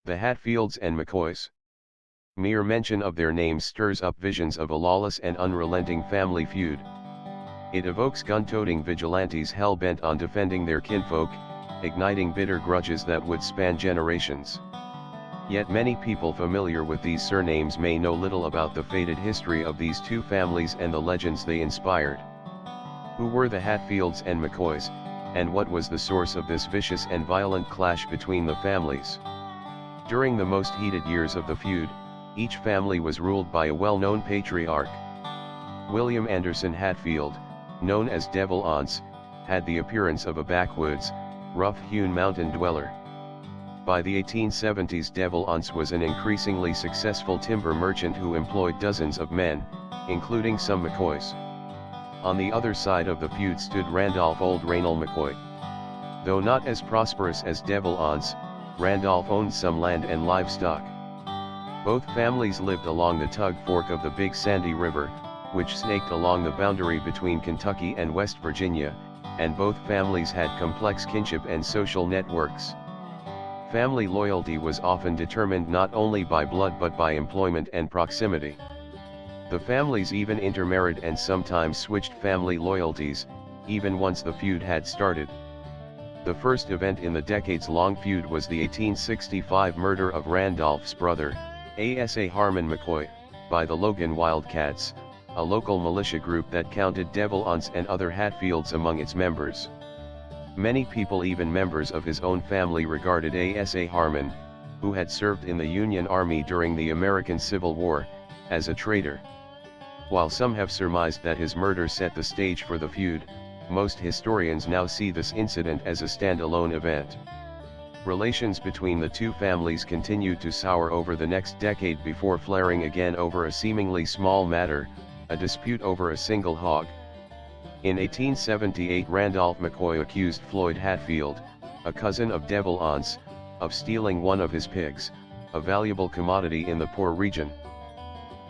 The Hatfields and McCoys. Mere mention of their names stirs up visions of a lawless and unrelenting family feud. It evokes gun-toting vigilantes hell-bent on defending their kinfolk, igniting bitter grudges that would span generations. Yet many people familiar with these surnames may know little about the fated history of these two families and the legends they inspired. Who were the Hatfields and McCoys, and what was the source of this vicious and violent clash between the families? During the most heated years of the feud, each family was ruled by a well-known patriarch. William Anderson Hatfield, known as Devil Anse, had the appearance of a backwoods, rough-hewn mountain dweller. By the 1870s, Devil Anse was an increasingly successful timber merchant who employed dozens of men, including some McCoys. On the other side of the feud stood Randolph Old Raynal McCoy. Though not as prosperous as Devil Anse, Randolph owned some land and livestock. Both families lived along the Tug Fork of the Big Sandy River, which snaked along the boundary between Kentucky and West Virginia, and both families had complex kinship and social networks. Family loyalty was often determined not only by blood but by employment and proximity. The families even intermarried and sometimes switched family loyalties, even once the feud had started. The first event in the decades-long feud was the 1865 murder of Randolph's brother, Asa Harmon McCoy, by the Logan Wildcats, a local militia group that counted Devil Anse and other Hatfields among its members. Many people, even members of his own family, regarded Asa Harmon, who had served in the Union Army during the American Civil War, as a traitor. While some have surmised that his murder set the stage for the feud, most historians now see this incident as a standalone event. Relations between the two families continued to sour over the next decade before flaring again over a seemingly small matter, a dispute over a single hog. In 1878, Randolph McCoy accused Floyd Hatfield, a cousin of Devil Anse, of stealing one of his pigs, a valuable commodity in the poor region.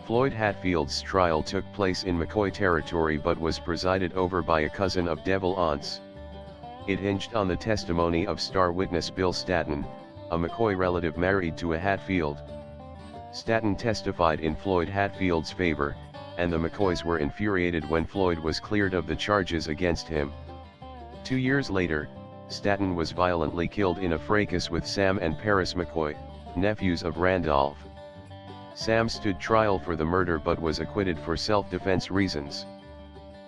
Floyd Hatfield's trial took place in McCoy territory but was presided over by a cousin of Devil Anse. It hinged on the testimony of star witness Bill Stanton, a McCoy relative married to a Hatfield. Stanton testified in Floyd Hatfield's favor, and the McCoys were infuriated when Floyd was cleared of the charges against him. 2 years later, Stanton was violently killed in a fracas with Sam and Paris McCoy, nephews of Randolph. Sam stood trial for the murder but was acquitted for self-defense reasons.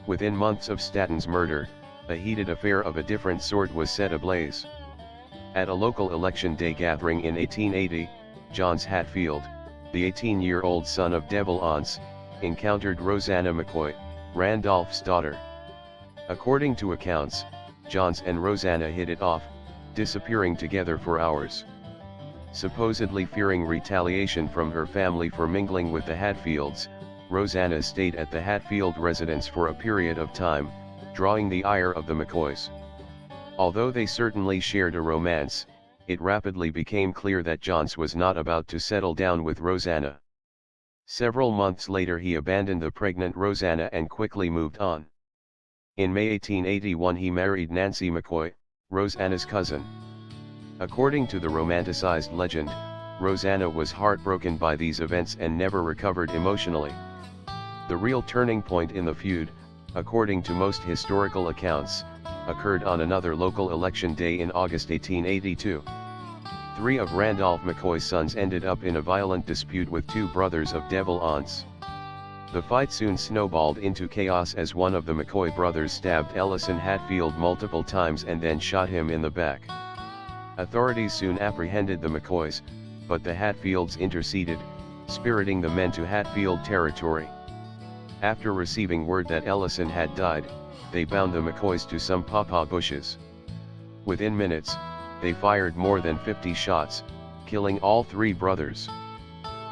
Within months of Stanton's murder, a heated affair of a different sort was set ablaze. At a local election day gathering in 1880, Johns Hatfield, the 18-year-old son of Devil Anse, encountered Rosanna McCoy, Randolph's daughter. According to accounts, Johns and Rosanna hit it off, disappearing together for hours. Supposedly fearing retaliation from her family for mingling with the Hatfields, Rosanna stayed at the Hatfield residence for a period of time, drawing the ire of the McCoys. Although they certainly shared a romance, it rapidly became clear that Johns was not about to settle down with Rosanna. Several months later he abandoned the pregnant Rosanna and quickly moved on. In May 1881 he married Nancy McCoy, Rosanna's cousin. According to the romanticized legend, Rosanna was heartbroken by these events and never recovered emotionally. The real turning point in the feud, according to most historical accounts, occurred on another local election day in August 1882. 3 of Randolph McCoy's sons ended up in a violent dispute with 2 brothers of Devil Anse. The fight soon snowballed into chaos as one of the McCoy brothers stabbed Ellison Hatfield multiple times and then shot him in the back. Authorities soon apprehended the McCoys, but the Hatfields interceded, spiriting the men to Hatfield territory. After receiving word that Ellison had died, they bound the McCoys to some pawpaw bushes. Within minutes, they fired more than 50 shots, killing all 3 brothers.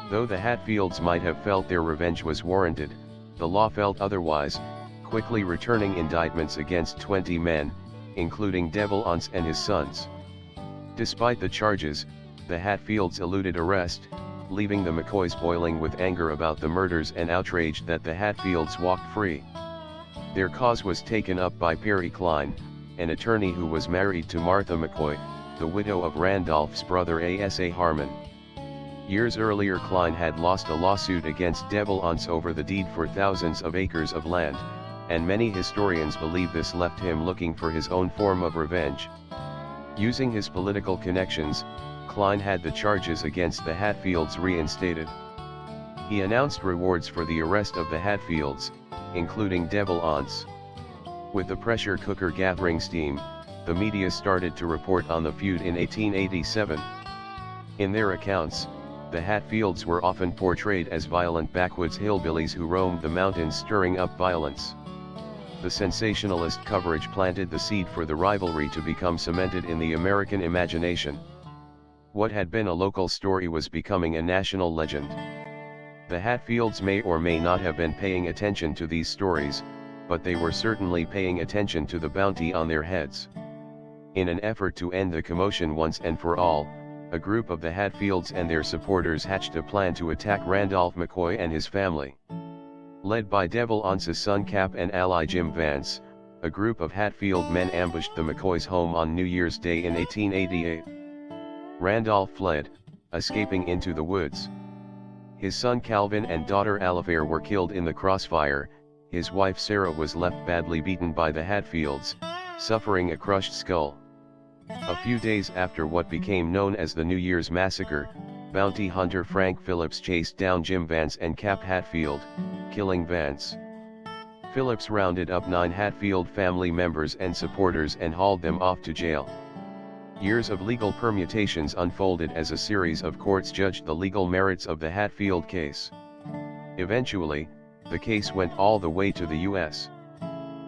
Though the Hatfields might have felt their revenge was warranted, the law felt otherwise, quickly returning indictments against 20 men, including Devil Anse and his sons. Despite the charges, the Hatfields eluded arrest, leaving the McCoys boiling with anger about the murders and outraged that the Hatfields walked free. Their cause was taken up by Perry Klein, an attorney who was married to Martha McCoy, the widow of Randolph's brother Asa Harmon. Years earlier Klein had lost a lawsuit against Devil Aunts over the deed for thousands of acres of land, and many historians believe this left him looking for his own form of revenge. Using his political connections, Klein had the charges against the Hatfields reinstated. He announced rewards for the arrest of the Hatfields, including Devil Aunts. With the pressure cooker gathering steam, the media started to report on the feud in 1887. In their accounts, the Hatfields were often portrayed as violent backwoods hillbillies who roamed the mountains stirring up violence. The sensationalist coverage planted the seed for the rivalry to become cemented in the American imagination. What had been a local story was becoming a national legend. The Hatfields may or may not have been paying attention to these stories, but they were certainly paying attention to the bounty on their heads. In an effort to end the commotion once and for all, a group of the Hatfields and their supporters hatched a plan to attack Randolph McCoy and his family. Led by Devil Aunts' son Cap and ally Jim Vance, a group of Hatfield men ambushed the McCoys' home on New Year's Day in 1888. Randolph fled, escaping into the woods. His son Calvin and daughter Alifair were killed in the crossfire. His wife Sarah was left badly beaten by the Hatfields, suffering a crushed skull. A few days after what became known as the New Year's Massacre, bounty hunter Frank Phillips chased down Jim Vance and Cap Hatfield, killing Vance. Phillips rounded up 9 Hatfield family members and supporters and hauled them off to jail. Years of legal permutations unfolded as a series of courts judged the legal merits of the Hatfield case. Eventually, the case went all the way to the U.S.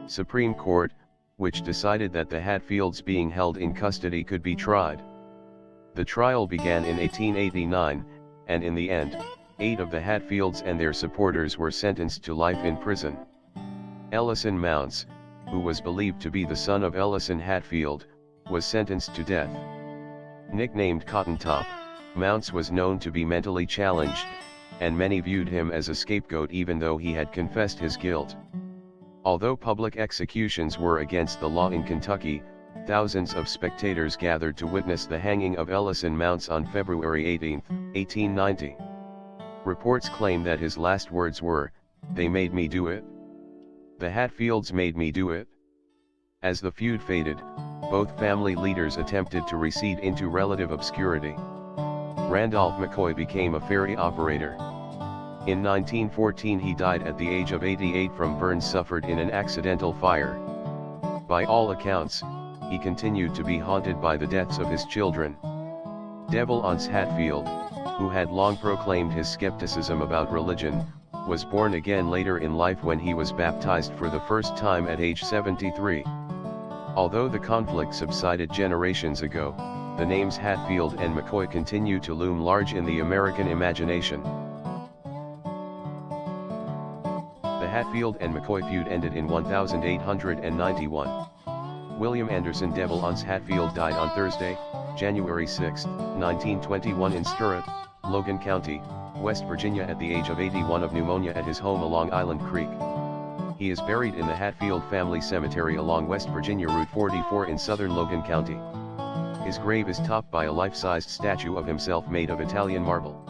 Supreme Court, which decided that the Hatfields being held in custody could be tried. The trial began in 1889, and in the end, 8 of the Hatfields and their supporters were sentenced to life in prison. Ellison Mounts, who was believed to be the son of Ellison Hatfield, was sentenced to death. Nicknamed Cotton Top, Mounts was known to be mentally challenged, and many viewed him as a scapegoat even though he had confessed his guilt. Although public executions were against the law in Kentucky, thousands of spectators gathered to witness the hanging of Ellison Mounts on February 18, 1890. Reports claim that his last words were, "They made me do it. The Hatfields made me do it." As the feud faded, both family leaders attempted to recede into relative obscurity. Randolph McCoy became a ferry operator. In 1914 he died at the age of 88 from burns suffered in an accidental fire. By all accounts, he continued to be haunted by the deaths of his children. Devil Aunts Hatfield, who had long proclaimed his skepticism about religion, was born again later in life when he was baptized for the first time at age 73. Although the conflict subsided generations ago, the names Hatfield and McCoy continue to loom large in the American imagination. The Hatfield and McCoy feud ended in 1891. William Anderson Devil Aunts Hatfield died on Thursday, January 6, 1921 in Stirrup, Logan County, West Virginia at the age of 81 of pneumonia at his home along Island Creek. He is buried in the Hatfield Family Cemetery along West Virginia Route 44 in southern Logan County. His grave is topped by a life-sized statue of himself made of Italian marble.